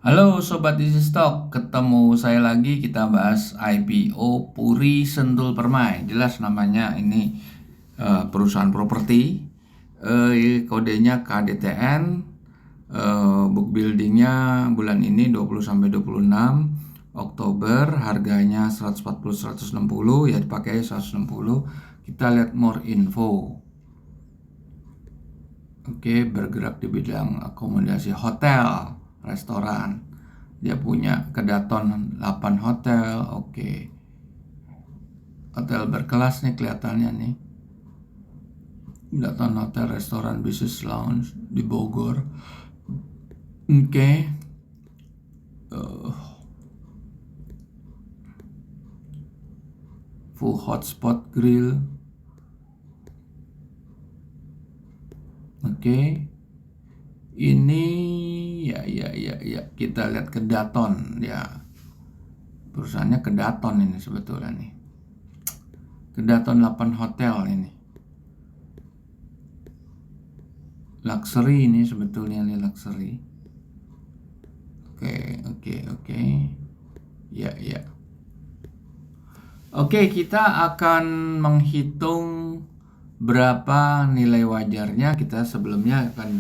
Halo Sobat Easy Stock, ketemu saya lagi, kita bahas IPO Puri Sentul Permai. Jelas namanya ini perusahaan properti, kodenya KDTN, book buildingnya bulan ini 20 sampai 26 Oktober, harganya 140 160, ya dipakai 160. Kita lihat more info. Oke, bergerak di bidang akomodasi hotel, restoran. Dia punya kedaton 8 hotel. Oke. Hotel berkelas nih kelihatannya nih. Kedaton hotel, restoran, bisnis lounge di Bogor. Oke. Full hotspot grill. Oke. Ini ya kita lihat kedaton ya. Perusahaannya kedaton ini sebetulnya nih. Kedaton 8 hotel ini. Luxury ini sebetulnya nih, luxury. Oke. Ya. Oke, kita akan menghitung berapa nilai wajarnya. Kita sebelumnya akan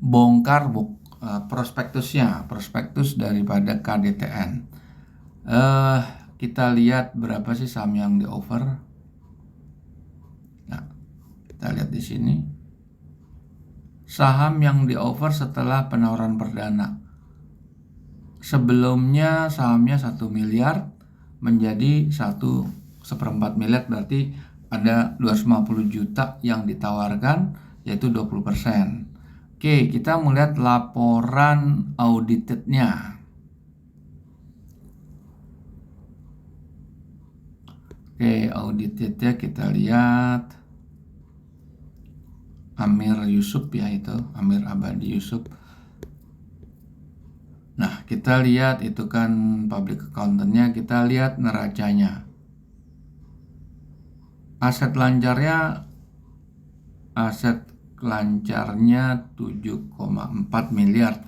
bongkar prospektus daripada KDTN. Kita lihat berapa sih saham yang di offer. Nah, kita lihat di sini. Saham yang di offer setelah penawaran perdana. Sebelumnya sahamnya 1 miliar menjadi 1/4 miliar, berarti ada 250 juta yang ditawarkan, yaitu 20%. Oke, kita melihat laporan auditednya. Oke, auditednya kita lihat Amir Yusuf ya, itu Amir Abadi Yusuf. Nah, kita lihat itu kan public accountantnya, kita lihat neracanya. Aset lancarnya 7,4 miliar.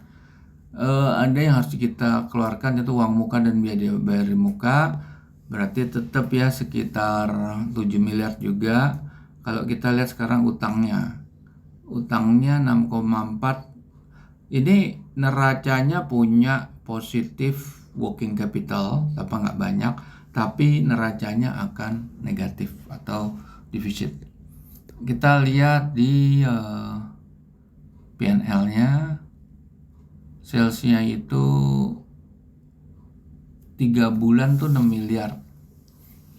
Ada yang harus kita keluarkan, yaitu uang muka dan biaya bayar muka. Berarti tetap ya sekitar 7 miliar juga. Kalau kita lihat sekarang utangnya 6,4. Ini neracanya punya positif working capital, apa nggak banyak, tapi neracanya akan negatif atau defisit. Kita lihat di P&L-nya, salesnya itu 3 bulan tuh 6 miliar.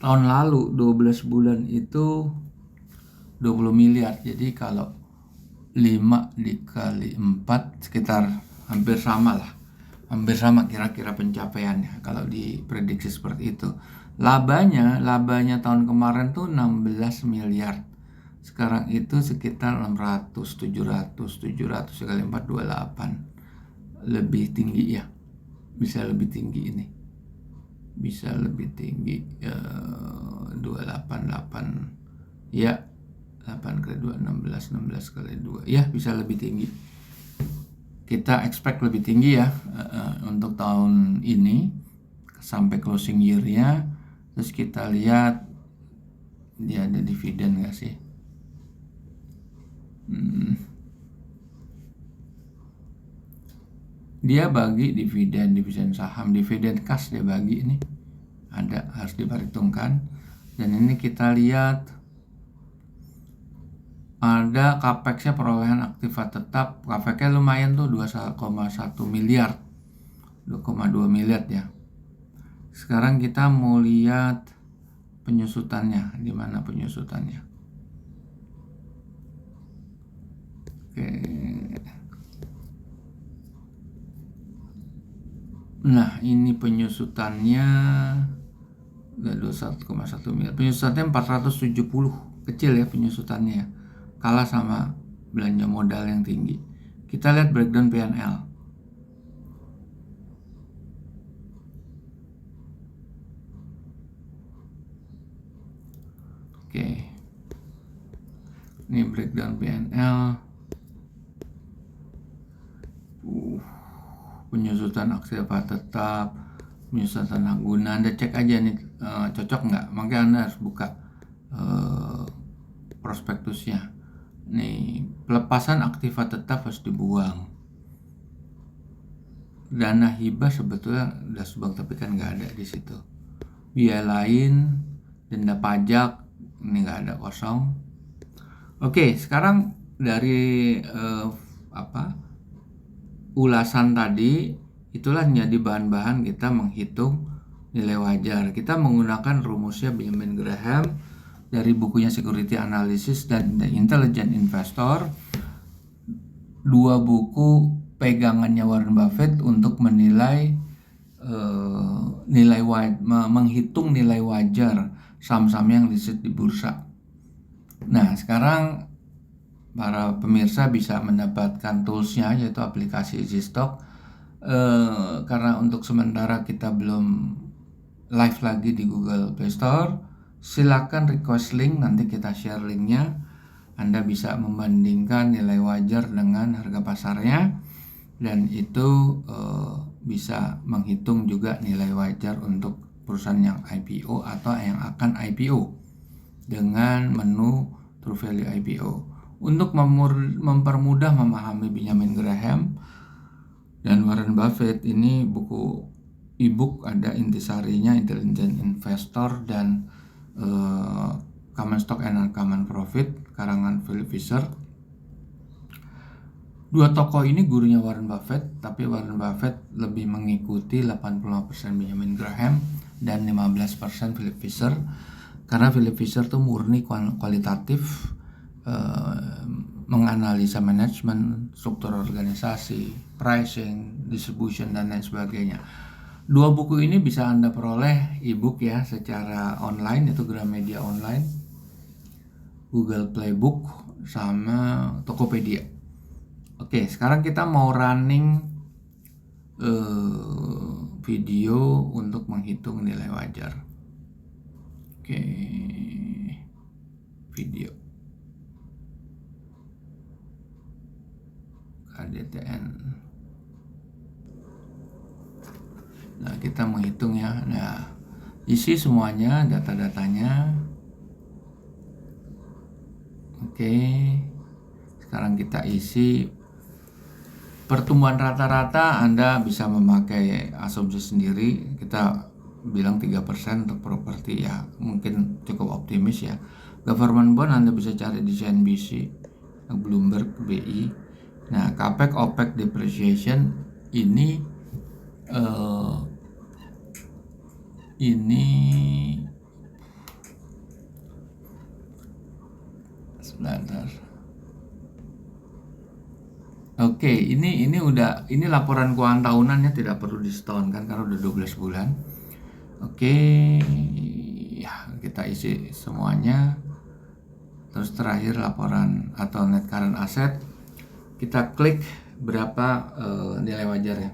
Tahun lalu 12 bulan itu 20 miliar. Jadi kalau 5 dikali 4 sekitar hampir sama lah. Hampir sama kira-kira pencapaiannya kalau diprediksi seperti itu. Labanya tahun kemarin tuh 16 miliar. Sekarang itu sekitar 600, 700 kali 4, 28. Lebih tinggi ya. Bisa lebih tinggi ini. Bisa lebih tinggi 288. Ya, 8 kali 2, 16 kali 2. Ya, bisa lebih tinggi. Kita expect lebih tinggi ya untuk tahun ini sampai closing year-nya. Terus kita lihat dia ada dividen nggak sih? Dia bagi dividen saham, dividen kas dia bagi ini. Ada, harus diperhitungkan. Dan ini kita lihat ada capex-nya, perolehan aktiva tetap. Capex-nya lumayan tuh 2,1 miliar. 2,2 miliar ya. Sekarang kita mau lihat penyusutannya, di mana penyusutannya. Oke. Nah, ini penyusutannya udah 21,1 miliar. Penyusutannya 470, kecil ya penyusutannya ya. Kalah sama belanja modal yang tinggi. Kita lihat breakdown P&L. Oke. Ini breakdown P&L. penyusutan aktiva tetap, penyusutan tanah guna. Anda cek aja nih cocok nggak, makanya Anda harus buka prospektusnya. Nih, pelepasan aktiva tetap harus dibuang. Dana hibah sebetulnya udah subang tapi kan nggak ada di situ. Biaya lain, denda pajak, ini nggak ada, kosong. Oke, sekarang dari ulasan tadi, itulah menjadi bahan-bahan kita menghitung nilai wajar. Kita menggunakan rumusnya Benjamin Graham dari bukunya Security Analysis dan The Intelligent Investor, dua buku pegangannya Warren Buffett untuk menilai menghitung nilai wajar saham-saham yang listed di bursa. Nah, sekarang para pemirsa bisa mendapatkan toolsnya, yaitu aplikasi EasyStock. Karena untuk sementara kita belum live lagi di Google Play Store, silakan request link, nanti kita share linknya. Anda bisa membandingkan nilai wajar dengan harga pasarnya, dan itu bisa menghitung juga nilai wajar untuk perusahaan yang IPO atau yang akan IPO dengan menu True Value IPO. Untuk mempermudah memahami Benjamin Graham dan Warren Buffett, ini buku e-book ada intisarinya, Intelligent Investor dan Common Stock and Uncommon Profit, karangan Philip Fisher. Dua tokoh ini gurunya Warren Buffett, tapi Warren Buffett lebih mengikuti 85% Benjamin Graham dan 15% Philip Fisher. Karena Philip Fisher tuh murni kualitatif, menganalisa manajemen, struktur organisasi, pricing, distribution, dan lain sebagainya. Dua buku ini bisa Anda peroleh e-book ya secara online, itu Gramedia Online, Google Playbook, sama Tokopedia. Oke, sekarang kita mau running video untuk menghitung nilai wajar. Oke, video KDTN. Nah, kita menghitung ya. Nah, isi semuanya, data-datanya. Oke, sekarang kita isi pertumbuhan rata-rata. Anda bisa memakai asumsi sendiri, kita bilang 3% untuk properti ya, mungkin cukup optimis ya. Government bond Anda bisa cari di CNBC, Bloomberg, BI. Nah, capex, opex, depreciation ini sebentar. Oke, ini laporan keuangan tahunannya, tidak perlu disetahunkan karena udah 12 bulan. Oke, ya kita isi semuanya. Terus terakhir laporan atau net current asset. Kita klik berapa nilai wajarnya.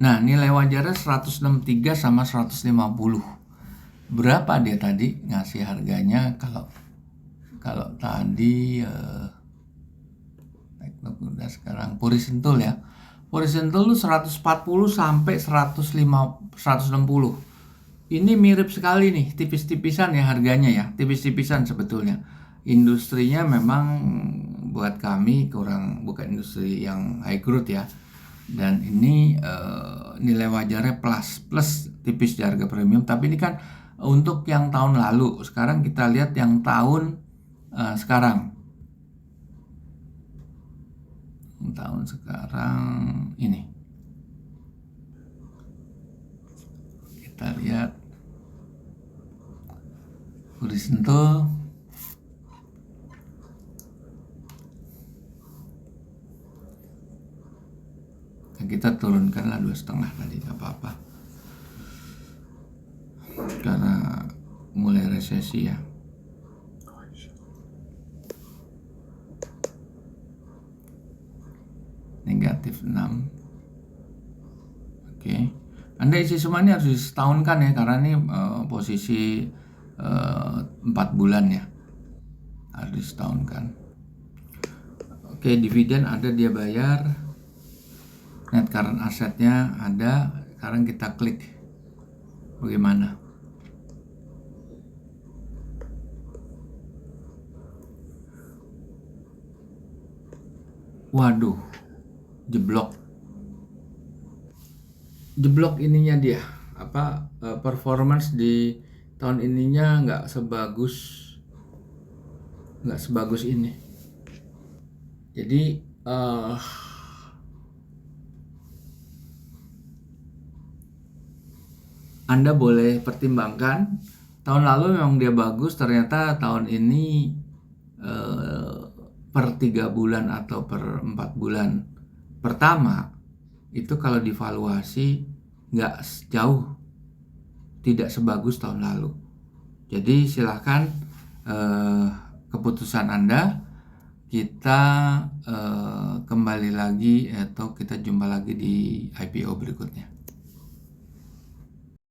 Nah, nilai wajarnya 163 sama 150. Berapa dia tadi ngasih harganya? Kalau tadi udah sekarang Puri Sentul ya. Puri Sentul tuh 140 sampai 160. Ini mirip sekali nih, tipis-tipisan ya harganya ya, tipis-tipisan sebetulnya. Industrinya memang buat kami bukan industri yang high growth ya. Dan ini nilai wajarnya plus tipis di harga premium, tapi ini kan untuk yang tahun lalu. Sekarang kita lihat yang tahun sekarang. Tahun sekarang ini. Kita lihat horizontal. Kita turunkanlah 2,5 tadi, gak apa-apa karena mulai resesi ya. Negatif 6. Oke. Anda isi semuanya harus disetahunkan ya, karena ini posisi 4 bulan ya, harus setahun kan. Oke, dividen ada dia bayar, net current assetnya ada. Sekarang kita klik bagaimana. Waduh, jeblok ininya dia, performance di tahun ininya nggak sebagus ini. Jadi Anda boleh pertimbangkan. Tahun lalu memang dia bagus, ternyata tahun ini per 3 bulan atau per 4 bulan pertama itu kalau divaluasi nggak jauh, tidak sebagus tahun lalu. Jadi silahkan keputusan Anda. Kita kembali lagi atau kita jumpa lagi di IPO berikutnya.